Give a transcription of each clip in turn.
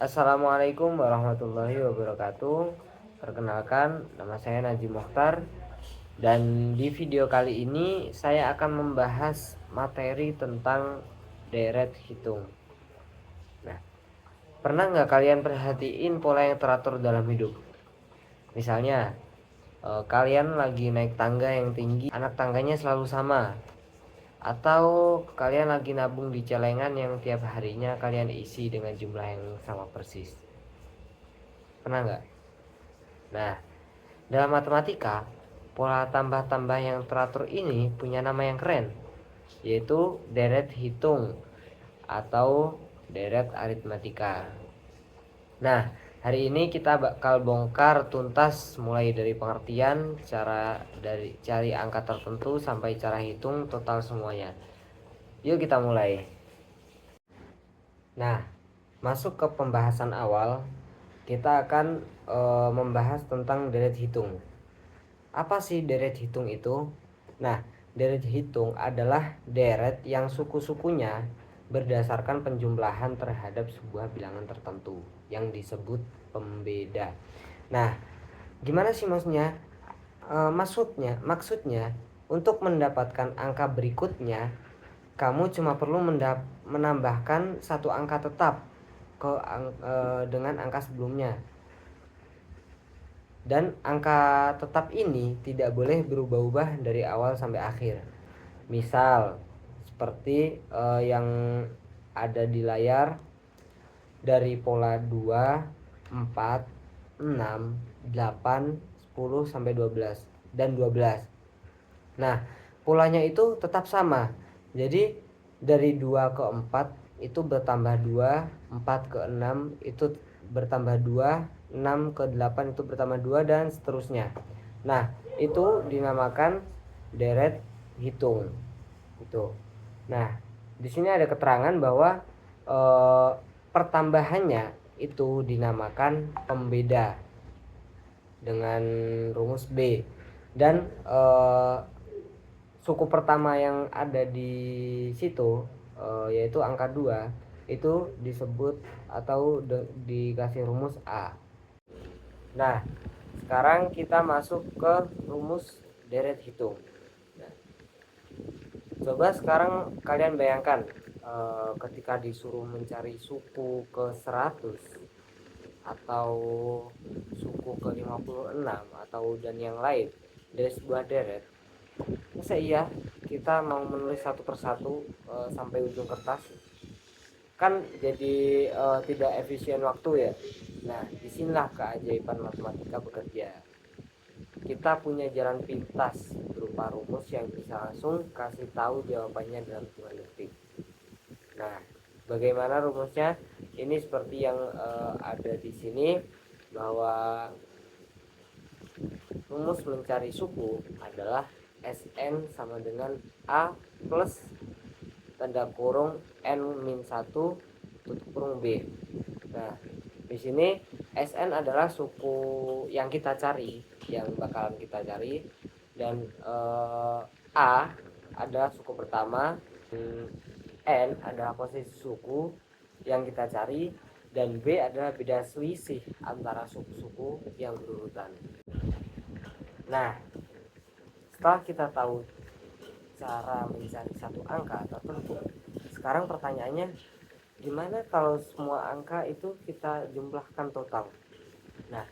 Assalamualaikum warahmatullahi wabarakatuh. Perkenalkan, nama saya Najib Mokhtar. Dan di video kali ini saya akan membahas materi tentang deret hitung. Nah, pernah nggak kalian perhatiin pola yang teratur dalam hidup? Misalnya, kalian lagi naik tangga yang tinggi, anak tangganya selalu sama. Atau kalian lagi nabung di celengan yang tiap harinya kalian isi dengan jumlah yang sama persis. Pernah nggak? Nah, dalam matematika, pola tambah-tambah yang teratur ini punya nama yang keren, yaitu deret hitung atau deret aritmatika. Nah, hari ini kita bakal bongkar tuntas mulai dari pengertian, cara dari cari angka tertentu sampai cara hitung total semuanya. Yuk kita mulai. Nah, masuk ke pembahasan awal, kita akan membahas tentang deret hitung. Apa sih deret hitung itu? Nah, deret hitung adalah deret yang suku-sukunya berdasarkan penjumlahan terhadap sebuah bilangan tertentu yang disebut pembeda. Nah, gimana sih maksudnya? Maksudnya untuk mendapatkan angka berikutnya, kamu cuma perlu menambahkan satu angka tetap dengan angka sebelumnya. Dan angka tetap ini tidak boleh berubah-ubah dari awal sampai akhir. Misal seperti yang ada di layar, dari pola 2, 4, 6, 8, 10 sampai 12 dan 12. Nah, polanya itu tetap sama. Jadi dari 2 ke 4 itu bertambah 2, 4 ke 6 itu bertambah 2, 6 ke 8 itu bertambah 2 dan seterusnya. Nah, itu dinamakan deret hitung. Itu. Nah, di sini ada keterangan bahwa pertambahannya itu dinamakan pembeda dengan rumus B. Dan suku pertama yang ada di situ yaitu angka 2 itu disebut atau dikasih rumus A. Nah, sekarang kita masuk ke rumus deret hitung. Nah, coba sekarang kalian bayangkan ketika disuruh mencari suku ke 100 atau suku ke 56 atau dan yang lain dari sebuah deret. Masa iya kita mau menulis satu persatu sampai ujung kertas? Kan jadi tidak efisien waktu ya. Nah, disinilah keajaiban matematika bekerja. Kita punya jalan pintas berupa rumus yang bisa langsung kasih tahu jawabannya dalam hitungan detik. Nah, bagaimana rumusnya? Ini seperti yang ada di sini, bahwa rumus mencari suku adalah Sn sama dengan A plus tanda kurung N-1 tutup kurung B. Nah, di sini Sn adalah suku yang kita cari, yang bakalan kita cari, dan A adalah suku pertama, N adalah posisi suku yang kita cari, dan B adalah beda selisih antara suku-suku yang berurutan. Nah, setelah kita tahu cara mencari satu angka tertentu, sekarang pertanyaannya, gimana kalau semua angka itu kita jumlahkan total? Nah,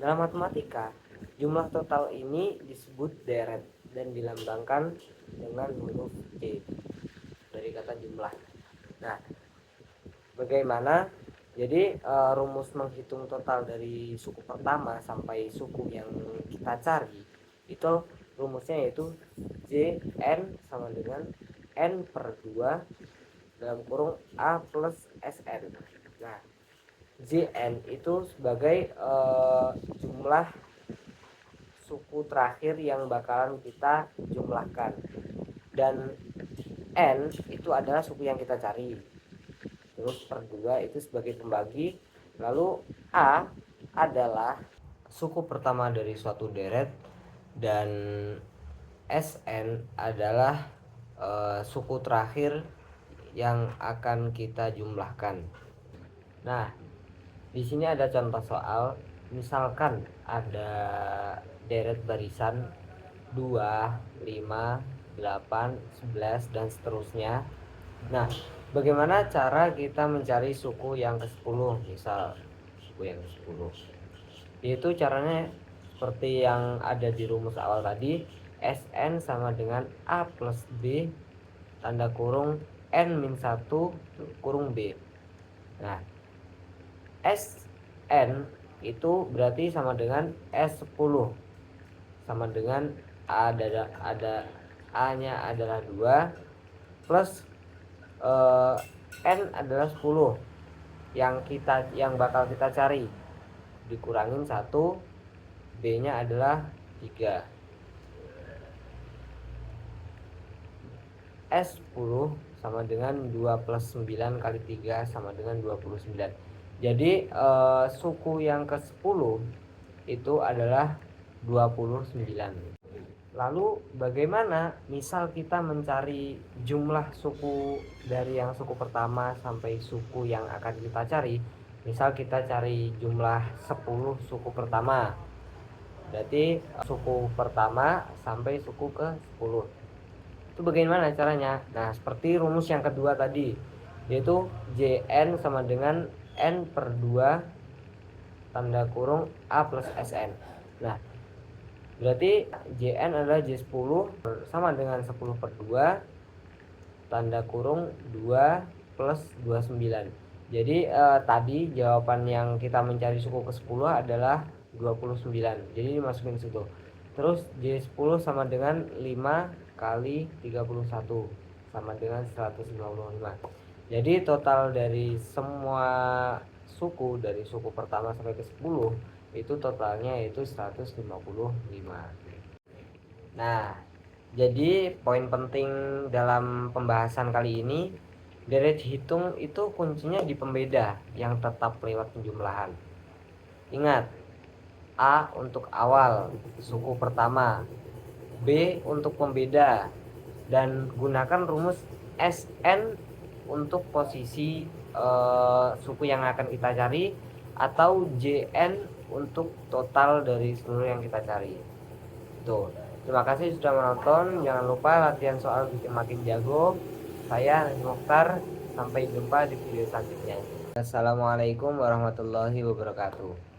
dalam matematika, jumlah total ini disebut deret dan dilambangkan dengan huruf J dari kata jumlah. Nah, bagaimana? Jadi rumus menghitung total dari suku pertama sampai suku yang kita cari itu rumusnya yaitu Jn sama dengan N per 2 dalam kurung A plus Sn. Nah, Jn itu sebagai jumlah suku terakhir yang bakalan kita jumlahkan, dan N itu adalah suku yang kita cari, terus per 2 itu sebagai pembagi, lalu A adalah suku pertama dari suatu deret, dan Sn adalah suku terakhir yang akan kita jumlahkan. Nah, Di sini ada contoh soal, misalkan ada deret barisan 2, 5, 8, 11 dan seterusnya. Nah, bagaimana cara kita mencari suku yang ke-10? Misal suku yang ke-10. Yaitu caranya seperti yang ada di rumus awal tadi, Sn sama dengan A plus B tanda kurung N-1 kurung B. Nah, Sn itu berarti sama dengan S10 sama dengan ada A-nya adalah 2 plus N adalah 10 yang bakal kita cari, dikurangin 1, B-nya adalah 3. S10 sama dengan 2 plus 9 kali 3 sama dengan 29. Jadi suku yang ke-10 itu adalah 29. Lalu bagaimana misal kita mencari jumlah suku dari yang suku pertama sampai suku yang akan kita cari. Misal kita cari jumlah 10 suku pertama. Berarti suku pertama sampai suku ke-10. Itu bagaimana caranya? Nah, seperti rumus yang kedua tadi, yaitu Jn sama dengan N per 2 tanda kurung A plus Sn. Nah, berarti Jn adalah J10 sama dengan 10 per 2 tanda kurung 2 plus 29. Jadi tadi jawaban yang kita mencari suku ke-10 adalah 29. Jadi dimasukin situ. Terus J10 sama dengan 5 kali 31 sama dengan 155. Jadi total dari semua suku, dari suku pertama sampai ke 10 itu totalnya yaitu 155. Nah, jadi poin penting dalam pembahasan kali ini, deret hitung itu kuncinya di pembeda yang tetap lewat penjumlahan. Ingat, A untuk awal suku pertama, B untuk pembeda, dan gunakan rumus Sn untuk posisi suku yang akan kita cari, atau Jn untuk total dari seluruh yang kita cari. Tuh. Terima kasih sudah menonton. Jangan lupa latihan soal bikin makin jago. Saya Najib Mokhtar. Sampai jumpa di video selanjutnya. Assalamualaikum warahmatullahi wabarakatuh.